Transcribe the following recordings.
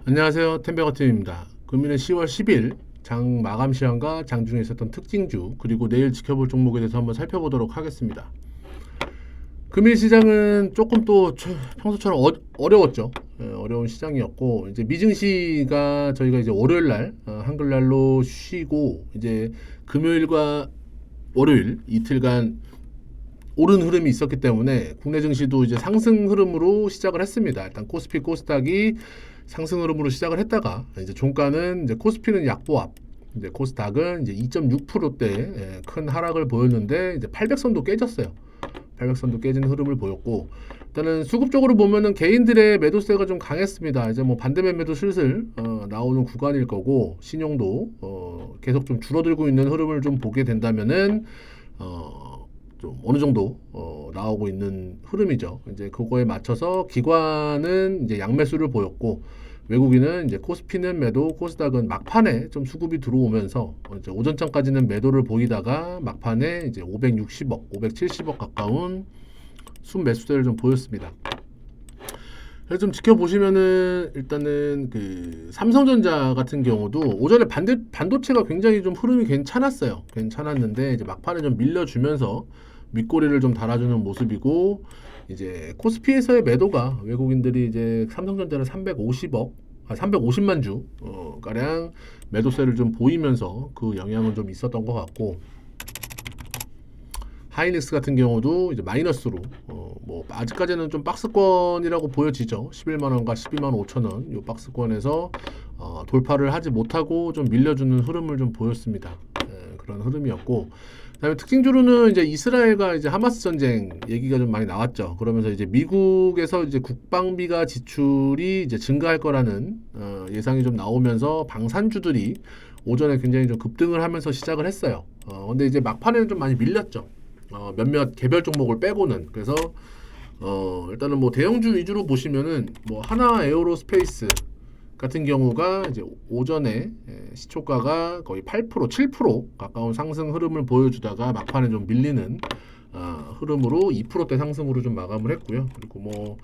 안녕하세요. 템베거팀입니다. 금일은 10월 10일 장 마감 시황과 장중에 있었던 특징주 그리고 내일 지켜볼 종목에 대해서 한번 살펴보도록 하겠습니다. 금일 시장은 조금 또 평소처럼 어려웠죠. 어려운 시장이었고 이제 미증시가 저희가 이제 월요일 날 한글날로 쉬고 이제 금요일과 월요일 이틀간 오른 흐름이 있었기 때문에 국내 증시도 이제 상승 흐름으로 시작을 했습니다. 일단 코스피 코스닥이 상승 흐름으로 시작을 했다가 이제 종가는 이제 코스피는 약보합, 이제 코스닥은 이제 2.6%대 큰 하락을 보였는데 이제 800선도 깨졌어요. 800선도 깨진 흐름을 보였고 일단은 수급적으로 보면은 개인들의 매도세가 좀 강했습니다. 이제 뭐 반대 매매도 슬슬 나오는 구간일 거고 신용도 계속 좀 줄어들고 있는 흐름을 좀 보게 된다면은 좀 어느 정도 나오고 있는 흐름이죠. 이제 그거에 맞춰서 기관은 이제 양매수를 보였고 외국인은 이제 코스피는 매도, 코스닥은 막판에 좀 수급이 들어오면서 이제 오전장까지는 매도를 보이다가 막판에 이제 560억, 570억 가까운 순매수세를 좀 보였습니다. 그래서 좀 지켜보시면은 일단은 그 삼성전자 같은 경우도 오전에 반도체가 굉장히 좀 흐름이 괜찮았어요. 괜찮았는데 이제 막판에 좀 밀려주면서 윗꼬리를 좀 달아주는 모습이고 이제 코스피에서의 매도가 외국인들이 이제 삼성전자를 350만 주 가량 매도세를 좀 보이면서 그 영향은 좀 있었던 것 같고 하이닉스 같은 경우도 이제 마이너스로 뭐 아직까지는 좀 박스권이라고 보여지죠. 11만 원과 12만 5천 원 이 박스권에서 돌파를 하지 못하고 좀 밀려주는 흐름을 좀 보였습니다. 그런 흐름이었고 그다음에 특징주로는 이제 이스라엘과 이제 하마스 전쟁 얘기가 좀 많이 나왔죠. 그러면서 이제 미국에서 이제 국방비가 지출이 이제 증가할 거라는 예상이 좀 나오면서 방산주들이 오전에 굉장히 좀 급등을 하면서 시작을 했어요. 근데 이제 막판에는 좀 많이 밀렸죠. 몇몇 개별 종목을 빼고는 그래서 일단은 뭐 대형주 위주로 보시면은 뭐 하나 에어로스페이스 같은 경우가 이제 오전에 시초가가 거의 8%, 7% 가까운 상승 흐름을 보여주다가 막판에 좀 밀리는 흐름으로 2%대 상승으로 좀 마감을 했고요. 그리고 뭐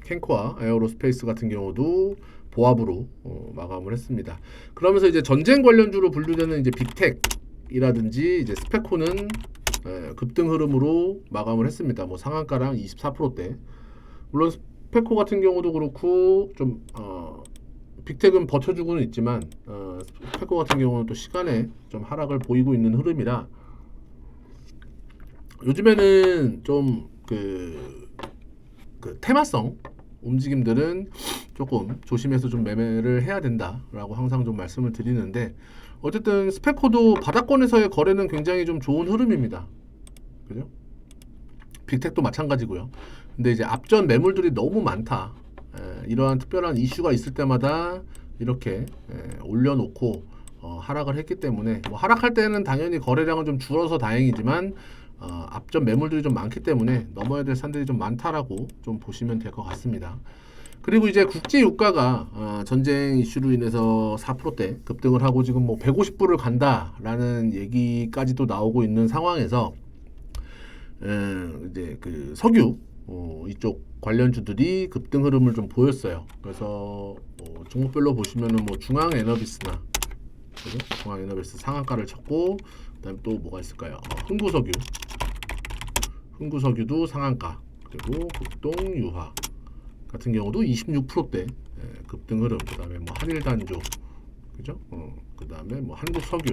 캔코와 에어로스페이스 같은 경우도 보합으로 마감을 했습니다. 그러면서 이제 전쟁 관련주로 분류되는 이제 빅텍이라든지 이제 스페코는 급등 흐름으로 마감을 했습니다. 뭐 상한가랑 24%대. 물론 스페코 같은 경우도 그렇고 좀 빅텍은 버텨주고는 있지만 스페코 같은 경우는 또 시간에 좀 하락을 보이고 있는 흐름이라 요즘에는 좀 그 테마성 움직임들은 조금 조심해서 좀 매매를 해야 된다라고 항상 좀 말씀을 드리는데 어쨌든 스페코도 바닥권에서의 거래는 굉장히 좀 좋은 흐름입니다. 그죠? 빅텍도 마찬가지고요. 근데 이제 앞전 매물들이 너무 많다. 이러한 특별한 이슈가 있을 때마다 이렇게 올려놓고 하락을 했기 때문에 뭐 하락할 때는 당연히 거래량은 좀 줄어서 다행이지만 앞전 매물들이 좀 많기 때문에 넘어야 될 산들이 좀 많다라고 좀 보시면 될 것 같습니다. 그리고 이제 국제 유가가 전쟁 이슈로 인해서 4%대 급등을 하고 지금 뭐 150불을 간다라는 얘기까지도 나오고 있는 상황에서 이제 그 석유 이쪽 관련주들이 급등 흐름을 좀 보였어요. 그래서 종목별로 보시면은 뭐 중앙에너비스나 그죠? 중앙에너비스 상한가를 쳤고 그다음에 또 뭐가 있을까요? 흥구석유도 상한가 그리고 극동유화 같은 경우도 26%대 급등 흐름. 그다음에 뭐 한일단조 그죠? 그다음에 뭐 한국석유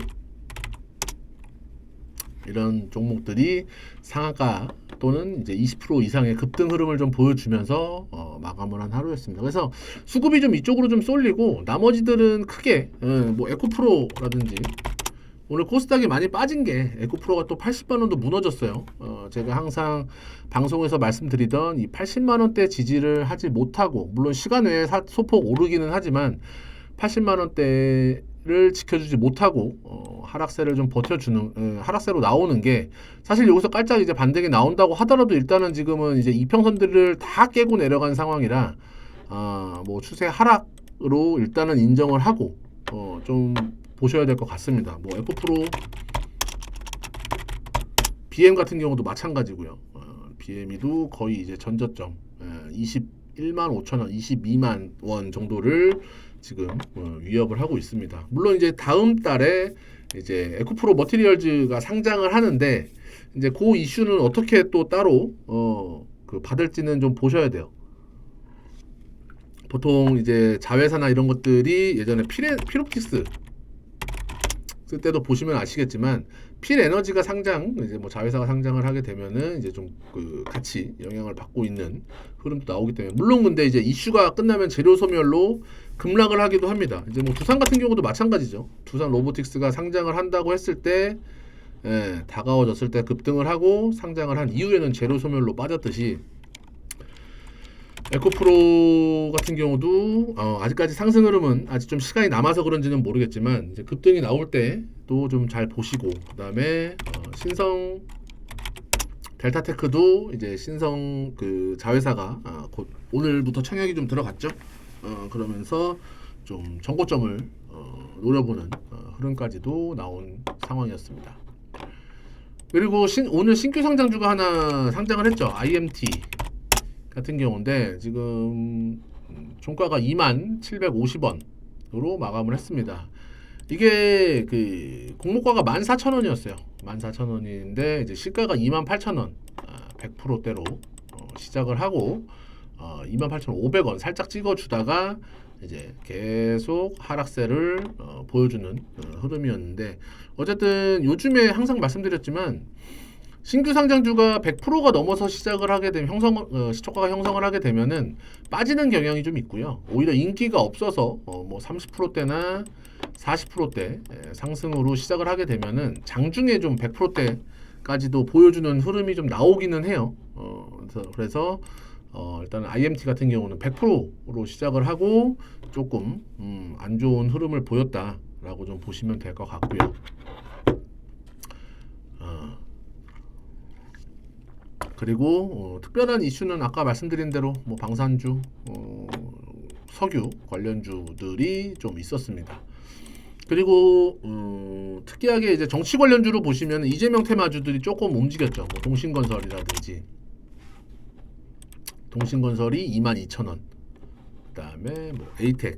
이런 종목들이 상한가 또는 이제 20% 이상의 급등 흐름을 좀 보여주면서 마감을 한 하루였습니다. 그래서 수급이 좀 이쪽으로 좀 쏠리고 나머지들은 크게 뭐 에코프로라든지 오늘 코스닥이 많이 빠진 게 에코프로가 또 80만 원도 무너졌어요. 제가 항상 방송에서 말씀드리던 이 80만 원대 지지를 하지 못하고 물론 시간 외에 소폭 오르기는 하지만 80만 원대를 지켜주지 못하고 하락세를 좀 버텨주는 하락세로 나오는 게 사실 여기서 깔짝 이제 반등이 나온다고 하더라도 일단은 지금은 이제 이평선들을 다 깨고 내려간 상황이라 뭐 추세 하락으로 일단은 인정을 하고 좀 보셔야 될 것 같습니다. 뭐 에코프로 BM 같은 경우도 마찬가지고요. BM이도 거의 이제 전저점 20 15,000원, 22만 원 정도를 지금 위협을 하고 있습니다. 물론 이제 다음 달에 이제 에코프로 머티리얼즈가 상장을 하는데 이제 그 이슈는 어떻게 또 따로 그 받을지는 좀 보셔야 돼요. 보통 이제 자회사나 이런 것들이 예전에 필옵틱스 쓸 때도 보시면 아시겠지만 필에너지가 상장 이제 뭐 자회사가 상장을 하게 되면은 이제 좀 그 같이 영향을 받고 있는 흐름도 나오기 때문에 물론 근데 이제 이슈가 끝나면 재료 소멸로 급락을 하기도 합니다. 이제 뭐 두산 같은 경우도 마찬가지죠. 두산 로보틱스가 상장을 한다고 했을 때 다가워졌을 때 급등을 하고 상장을 한 이후에는 재료 소멸로 빠졌듯이 에코프로 같은 경우도 아직까지 상승 흐름은 아직 좀 시간이 남아서 그런지는 모르겠지만 이제 급등이 나올 때도 좀 잘 보시고 그 다음에 신성 델타테크도 이제 신성 그 자회사가 곧 오늘부터 청약이 좀 들어갔죠. 그러면서 좀 정고점을 노려보는 흐름까지도 나온 상황이었습니다. 그리고 오늘 신규 상장주가 하나 상장을 했죠. IMT 같은 경우인데 지금 종가가 2750원으로 마감을 했습니다. 이게 그 공모가가 14,000원이었어요. 14,000원인데 이제 시가가 28,000원 100%대로 시작을 하고 28,500원 살짝 찍어주다가 이제 계속 하락세를 보여주는 흐름이었는데 어쨌든 요즘에 항상 말씀드렸지만 신규 상장주가 100%가 넘어서 시작을 하게 되면 시초가가 형성을 하게 되면은 빠지는 경향이 좀 있고요. 오히려 인기가 없어서 뭐 30%대나 40%대 상승으로 시작을 하게 되면은 장중에 좀 100%대까지도 보여주는 흐름이 좀 나오기는 해요. 그래서 일단 IMT 같은 경우는 100%로 시작을 하고 조금 안 좋은 흐름을 보였다라고 좀 보시면 될 것 같고요. 그리고 특별한 이슈는 아까 말씀드린 대로 뭐 방산주, 석유 관련주들이 좀 있었습니다. 그리고 특이하게 이제 정치 관련주로 보시면 이재명 테마주들이 조금 움직였죠. 뭐 동신건설이라든지 동신건설이 22,000원, 그다음에 뭐 에이텍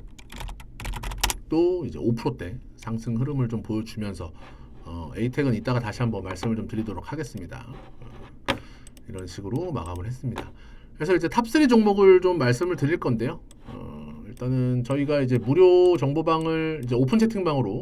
또 이제 5%대 상승 흐름을 좀 보여주면서 에이텍은 이따가 다시 한번 말씀을 좀 드리도록 하겠습니다. 이런 식으로 마감을 했습니다. 그래서 이제 탑3 종목을 좀 말씀을 드릴 건데요. 일단은 저희가 이제 무료 정보방을 이제 오픈 채팅방으로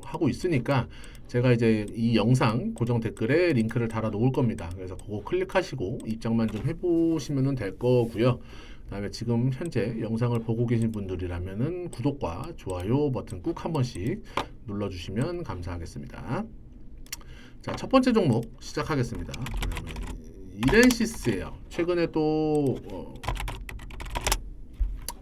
하고 있으니까 제가 이제 이 영상 고정 댓글에 링크를 달아 놓을 겁니다. 그래서 그거 클릭하시고 입장만 좀 해보시면 될 거고요. 그다음에 지금 현재 영상을 보고 계신 분들이라면은 구독과 좋아요 버튼 꾹 한 번씩 눌러주시면 감사하겠습니다. 자, 첫 번째 종목 시작하겠습니다. 이렌시스예요. 최근에 또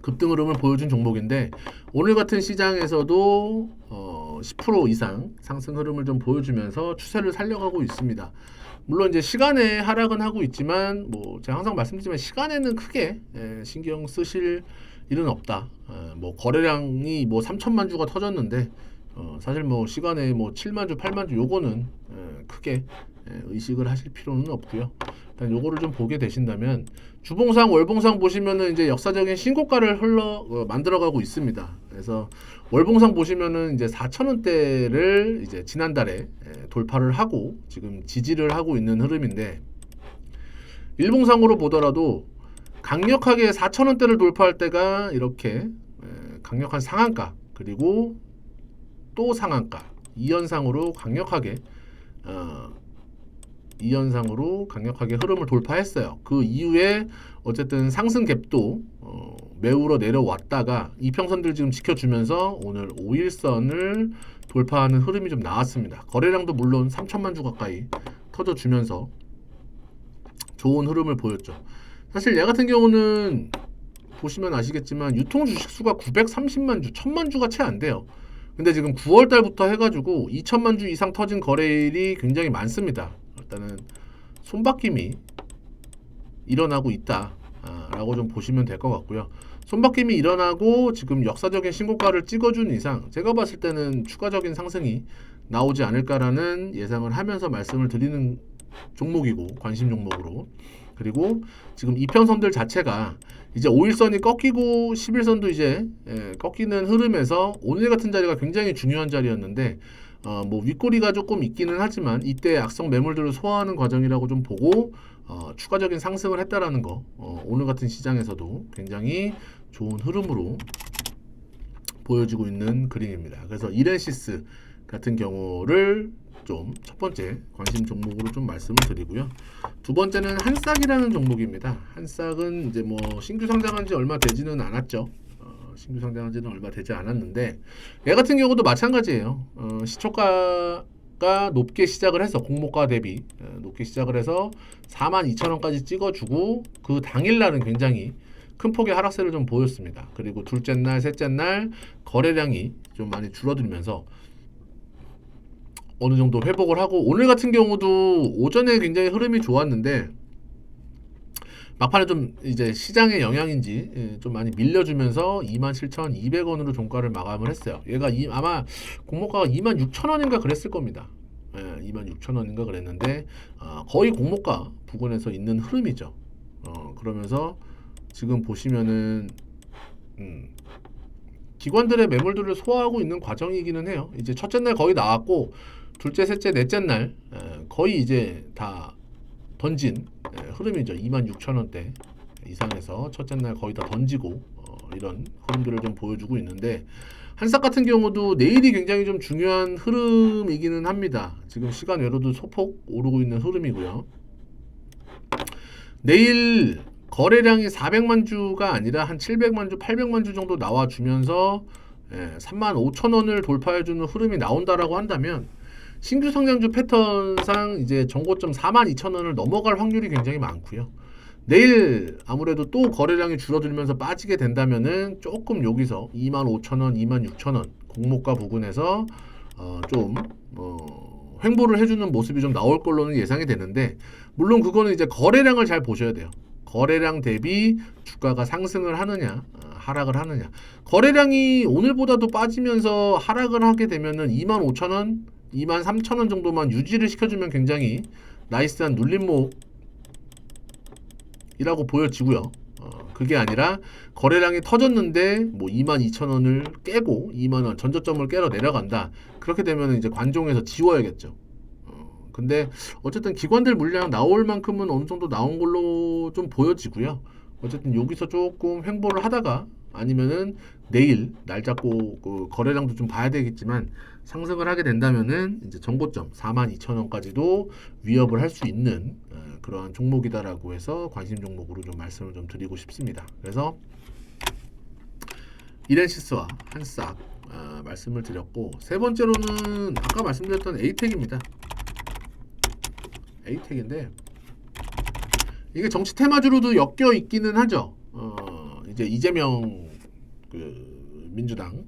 급등 흐름을 보여준 종목인데 오늘 같은 시장에서도 10% 이상 상승 흐름을 좀 보여주면서 추세를 살려가고 있습니다. 물론 이제 시간에 하락은 하고 있지만 뭐 제가 항상 말씀드리지만 시간에는 크게 신경 쓰실 일은 없다. 뭐 거래량이 뭐 3천만 주가 터졌는데 사실 뭐 시간에 뭐 7만 주, 8만 주 요거는 크게 의식을 하실 필요는 없고요. 일단 요거를 좀 보게 되신다면 주봉상, 월봉상 보시면은 이제 역사적인 신고가를 만들어가고 있습니다. 그래서 월봉상 보시면은 이제 4,000원대를 이제 지난달에 돌파를 하고 지금 지지를 하고 있는 흐름인데 일봉상으로 보더라도 강력하게 4,000원대를 돌파할 때가 이렇게 강력한 상한가 그리고 또 상한가 2연상으로 강력하게 흐름을 돌파했어요. 그 이후에 어쨌든 상승 갭도 매우러 내려왔다가 이평선들 지금 지켜주면서 오늘 5일선을 돌파하는 흐름이 좀 나왔습니다. 거래량도 물론 3천만 주 가까이 터져주면서 좋은 흐름을 보였죠. 사실 얘 같은 경우는 보시면 아시겠지만 유통 주식 수가 930만 주, 1000만 주가 채 안 돼요. 근데 지금 9월 달부터 해가지고 2천만 주 이상 터진 거래일이 굉장히 많습니다. 일단은 손바뀜이 일어나고 있다 라고 좀 보시면 될 것 같고요. 손바뀜이 일어나고 지금 역사적인 신고가를 찍어준 이상 제가 봤을 때는 추가적인 상승이 나오지 않을까라는 예상을 하면서 말씀을 드리는 종목이고 관심 종목으로 그리고 지금 이평선들 자체가 이제 5일선이 꺾이고 10일선도 이제 꺾이는 흐름에서 오늘 같은 자리가 굉장히 중요한 자리였는데 뭐 윗꼬리가 조금 있기는 하지만 이때 악성 매물들을 소화하는 과정이라고 좀 보고 추가적인 상승을 했다라는 거 오늘 같은 시장에서도 굉장히 좋은 흐름으로 보여지고 있는 그림입니다. 그래서 이렌시스 같은 경우를 좀 첫 번째 관심 종목으로 좀 말씀을 드리고요. 두 번째는 한싹이라는 종목입니다. 한싹은 이제 뭐 신규 상장한 지 얼마 되지는 않았죠. 신규 상장한 지는 얼마 되지 않았는데 얘 같은 경우도 마찬가지예요. 시초가가 높게 시작을 해서 공모가 대비 높게 시작을 해서 42,000원까지 찍어주고 그 당일날은 굉장히 큰 폭의 하락세를 좀 보였습니다. 그리고 둘째 날, 셋째 날 거래량이 좀 많이 줄어들면서 어느 정도 회복을 하고 오늘 같은 경우도 오전에 굉장히 흐름이 좋았는데 막판에 좀 이제 시장의 영향인지 좀 많이 밀려주면서 27,200원으로 종가를 마감을 했어요. 얘가 아마 공모가가 26,000원인가 그랬을 겁니다. 26,000원인가 그랬는데 거의 공모가 부근에서 있는 흐름이죠. 그러면서 지금 보시면은 기관들의 매물들을 소화하고 있는 과정이기는 해요. 이제 첫째 날 거의 나왔고 둘째, 셋째, 넷째 날 거의 이제 다 던진 흐름이죠. 26,000원대 이상에서 첫째 날 거의 다 던지고 이런 흐름들을 좀 보여주고 있는데 한싹 같은 경우도 내일이 굉장히 좀 중요한 흐름이기는 합니다. 지금 시간 외로도 소폭 오르고 있는 흐름이고요. 내일 거래량이 400만 주가 아니라 한 700만 주, 800만 주 정도 나와주면서 35,000원을 돌파해주는 흐름이 나온다라고 한다면 신규 상장주 패턴상 이제 정고점 42,000원을 넘어갈 확률이 굉장히 많고요. 내일 아무래도 또 거래량이 줄어들면서 빠지게 된다면은 조금 여기서 25,000원, 26,000원 공모가 부근에서 좀 횡보를 해주는 모습이 좀 나올 걸로는 예상이 되는데 물론 그거는 이제 거래량을 잘 보셔야 돼요. 거래량 대비 주가가 상승을 하느냐 하락을 하느냐. 거래량이 오늘보다도 빠지면서 하락을 하게 되면은 25,000원 23,000원 정도만 유지를 시켜주면 굉장히 나이스한 눌림목이라고 보여지고요. 그게 아니라 거래량이 터졌는데 뭐 22,000원을 깨고 2만원 전저점을 깨러 내려간다. 그렇게 되면 이제 관종에서 지워야겠죠. 근데 어쨌든 기관들 물량 나올 만큼은 어느 정도 나온 걸로 좀 보여지고요. 어쨌든 여기서 조금 횡보를 하다가 아니면은 내일 날 잡고 그 거래량도 좀 봐야 되겠지만 상승을 하게 된다면은 이제 정고점 42,000원까지도 위협을 할 수 있는 그러한 종목이다라고 해서 관심 종목으로 좀 말씀을 좀 드리고 싶습니다. 그래서 이렌시스와 한싹 말씀을 드렸고 세 번째로는 아까 말씀드렸던 에이텍입니다. 에이텍인데 이게 정치 테마주로도 엮여 있기는 하죠. 이제 이재명 그 민주당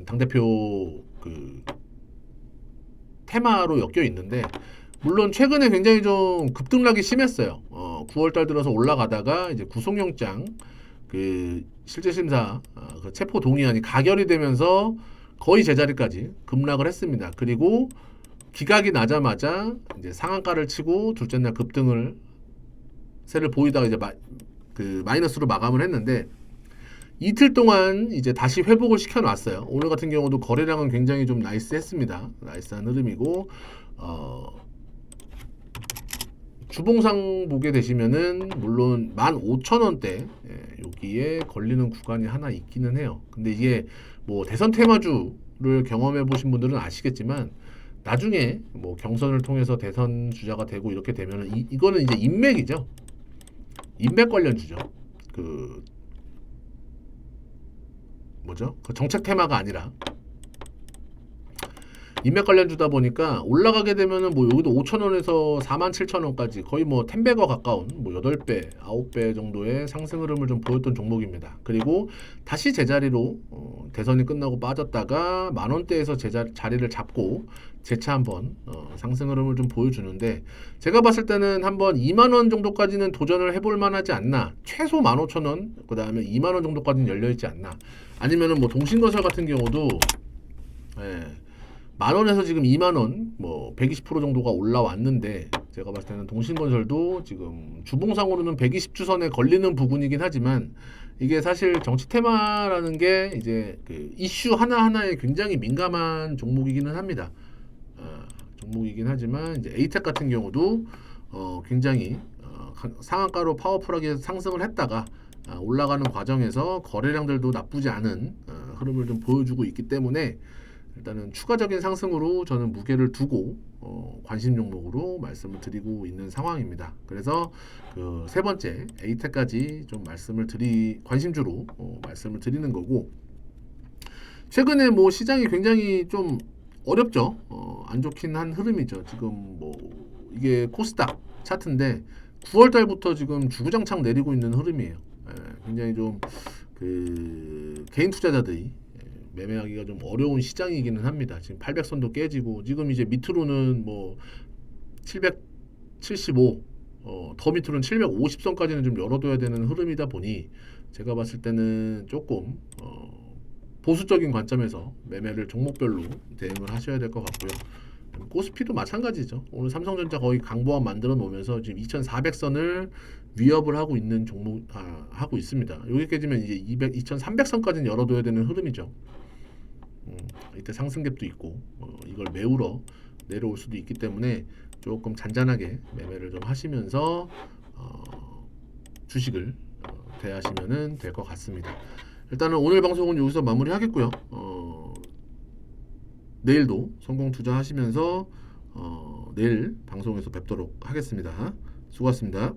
당대표 그 테마로 엮여 있는데 물론 최근에 굉장히 좀 급등락이 심했어요. 9월달 들어서 올라가다가 이제 구속영장 그 실질심사 그 체포 동의안이 가결이 되면서 거의 제자리까지 급락을 했습니다. 그리고 기각이 나자마자 이제 상한가를 치고 둘째 날 급등을 세를 보이다가 이제 마이너스로 마감을 했는데 이틀 동안 이제 다시 회복을 시켜놨어요. 오늘 같은 경우도 거래량은 굉장히 좀 나이스했습니다. 나이스한 흐름이고 주봉상 보게 되시면은 물론 15,000원대 여기에 걸리는 구간이 하나 있기는 해요. 근데 이게 뭐 대선 테마주를 경험해 보신 분들은 아시겠지만 나중에 뭐 경선을 통해서 대선 주자가 되고 이렇게 되면은 이거는 이제 인맥이죠. 인맥 관련주죠. 그 뭐죠? 그 정책 테마가 아니라 인맥 관련주다 보니까 올라가게 되면은 뭐 여기도 5,000원에서 47,000원까지 거의 뭐 10배가 가까운 뭐 8배, 9배 정도의 상승 흐름을 좀 보였던 종목입니다. 그리고 다시 제자리로 대선이 끝나고 빠졌다가 만원대에서 자리를 잡고 재차 한번 상승 흐름을 좀 보여주는데 제가 봤을 때는 한번 2만원 정도까지는 도전을 해볼 만하지 않나. 최소 15,000원 그 다음에 2만원 정도까지는 열려있지 않나. 아니면은 뭐 동신건설 같은 경우도 만원에서 지금 2만원 뭐 120% 정도가 올라왔는데 제가 봤을 때는 동신건설도 지금 주봉상으로는 120주선에 걸리는 부분이긴 하지만 이게 사실 정치 테마라는 게 이제 그 이슈 하나하나에 굉장히 민감한 종목이기는 합니다. 종목이긴 하지만 이제 에이텍 같은 경우도 굉장히 상한가로 파워풀하게 상승을 했다가 올라가는 과정에서 거래량들도 나쁘지 않은 흐름을 좀 보여주고 있기 때문에 일단은 추가적인 상승으로 저는 무게를 두고 관심 종목으로 말씀을 드리고 있는 상황입니다. 그래서 그 세 번째 에이텍까지 좀 관심주로 말씀을 드리는 거고, 최근에 뭐 시장이 굉장히 좀 어렵죠. 안 좋긴 한 흐름이죠. 지금 뭐 이게 코스닥 차트인데 9월 달부터 지금 주구장창 내리고 있는 흐름이에요. 굉장히 좀 그 개인 투자자들이 매매하기가 좀 어려운 시장이기는 합니다. 지금 800선도 깨지고 지금 이제 밑으로는 뭐 775, 더 밑으로는 750선까지는 좀 열어둬야 되는 흐름이다 보니 제가 봤을 때는 조금 보수적인 관점에서 매매를 종목별로 대응을 하셔야 될 것 같고요. 코스피도 마찬가지죠. 오늘 삼성전자 거의 강보합 만들어 놓으면서 지금 2400선을 위협을 하고 있는 종목 하고 있습니다. 여기 깨지면 이제 2300선까지는 열어둬야 되는 흐름이죠. 이때 상승갭도 있고 이걸 메우러 내려올 수도 있기 때문에 조금 잔잔하게 매매를 좀 하시면서 주식을 대하시면 될 것 같습니다. 일단은 오늘 방송은 여기서 마무리하겠고요. 내일도 성공 투자하시면서 내일 방송에서 뵙도록 하겠습니다. 수고하셨습니다.